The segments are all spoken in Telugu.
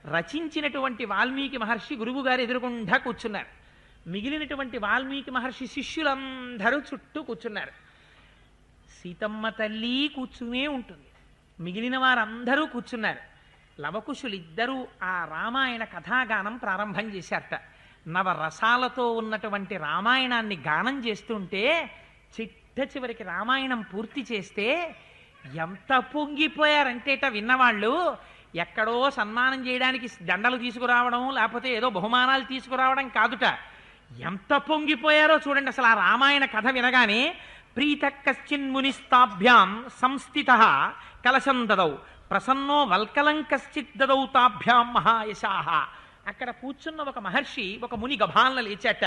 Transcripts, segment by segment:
రచించినటువంటి వాల్మీకి మహర్షి గురువు గారు ఎదురుగుండా కూర్చున్నారు. మిగిలినటువంటి వాల్మీకి మహర్షి శిష్యులందరూ చుట్టూ కూర్చున్నారు. సీతమ్మ తల్లి కూర్చునే ఉంటుంది, మిగిలిన వారందరూ కూర్చున్నారు. లవకుశులిద్దరూ ఆ రామాయణ కథాగానం ప్రారంభం చేశారట. నవరసాలతో ఉన్నటువంటి రామాయణాన్ని గానం చేస్తుంటే చిట్ట చివరికి రామాయణం పూర్తి చేస్తే ఎంత పొంగిపోయారంటేట విన్నవాళ్ళు. ఎక్కడో సన్మానం చేయడానికి దండలు తీసుకురావడం, లేకపోతే ఏదో బహుమానాలు తీసుకురావడం కాదుట. ఎంత పొంగిపోయారో చూడండి. అసలు ఆ రామాయణ కథ వినగానే ప్రీత కశ్చిన్మునిస్తాభ్యాం సంస్థిత కలశం దదౌ ప్రసన్నో వల్కలం కశ్చిత్ దదౌ తాభ్యాం మహాయశాహ. అక్కడ కూర్చున్న ఒక మహర్షి, ఒక ముని గభాలను లేచాట.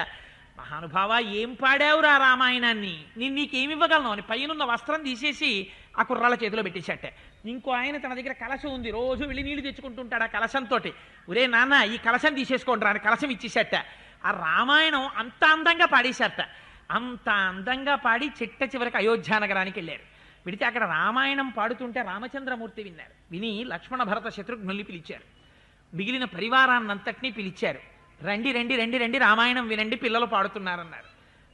మహానుభావ, ఏం పాడావురా రామాయణాన్ని, నేను నీకేమివ్వగలను అని పైనున్న వస్త్రం తీసేసి ఆ కుర్రాళ్ళ చేతిలో పెట్టేశాట. ఇంకో ఆయన తన దగ్గర కలశం ఉంది, రోజు వెళ్ళి నీళ్లు తెచ్చుకుంటుంటాడు ఆ కలశంతో. ఒరే నాన్న, ఈ కలశం తీసేసుకోండి రా అని కలశం ఇచ్చేశాట. ఆ రామాయణం అంత అందంగా పాడేశారట. అంత అందంగా పాడి చిట్ట చివరికి అయోధ్య నగరానికి వెళ్ళారు. విడితే అక్కడ రామాయణం పాడుతుంటే రామచంద్రమూర్తి విన్నారు. విని లక్ష్మణ భరత శత్రుఘ్నుల్ని పిలిచారు. మిగిలిన పరివారాన్నంతటినీ పిలిచారు. రండి రండి రండి రండి, రామాయణం వినండి, పిల్లలు పాడుతున్నారన్నారు.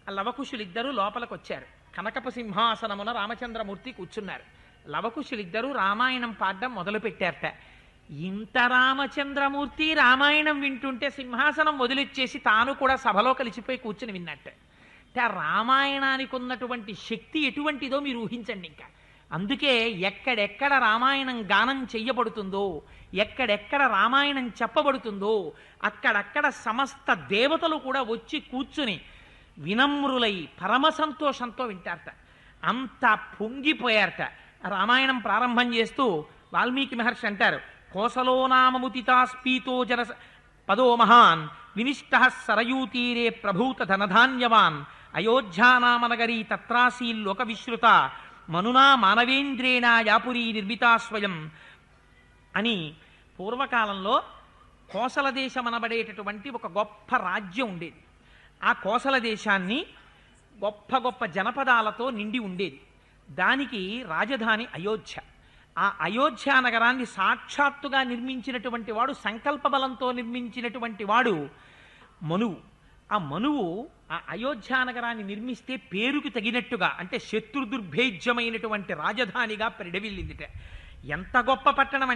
ఆ లవకుశులిద్దరూ లోపలికి వచ్చారు. కనకపు సింహాసనమున రామచంద్రమూర్తి కూర్చున్నారు. లవకుశులిద్దరూ రామాయణం పాడడం మొదలుపెట్టారట. ఇంత రామచంద్రమూర్తి రామాయణం వింటుంటే సింహాసనం వదిలిచ్చేసి తాను కూడా సభలో కలిసిపోయి కూర్చుని విన్నట్ట. అంటే ఆ రామాయణానికి ఉన్నటువంటి శక్తి ఎటువంటిదో మీరు ఊహించండి. ఇంకా అందుకే ఎక్కడెక్కడ రామాయణం గానం చెయ్యబడుతుందో, ఎక్కడెక్కడ రామాయణం చెప్పబడుతుందో అక్కడక్కడ సమస్త దేవతలు కూడా వచ్చి కూర్చుని వినమ్రులై పరమ సంతోషంతో వింటారట. అంత పొంగిపోయారట. రామాయణం ప్రారంభం చేస్తూ వాల్మీకి మహర్షి అంటారు, కోసలో నామముతితాస్పీతో జన పదో మహాన్ వినిష్ట సరయూతీరే ప్రభూత ధనధాన్యవాన్ అయోధ్యానామనగరీ తత్రాసీల్లోక విశ్రుత మనునా మానవేంద్రేణ యాపురీ నిర్మితా స్వయం అని పూర్వకాలంలో కోసల దేశం అనబడేటటువంటి ఒక గొప్ప రాజ్యం ఉండేది. ఆ కోసల దేశాన్ని గొప్ప గొప్ప జనపదాలతో నిండి ఉండేది. దానికి రాజధాని అయోధ్య. ఆ అయోధ్య నగరాన్ని సాక్షాత్తుగా నిర్మించినటువంటి వాడు, సంకల్ప బలంతో నిర్మించినటువంటి వాడు మనువు. ఆ మనువు ఆ అయోధ్య నగరాన్ని నిర్మిస్తే పేరుకి తగినట్టుగా, అంటే శత్రుదుర్భేద్యమైనటువంటి రాజధానిగా పరిడవిల్లిందిట. ఎంత గొప్ప పట్టణం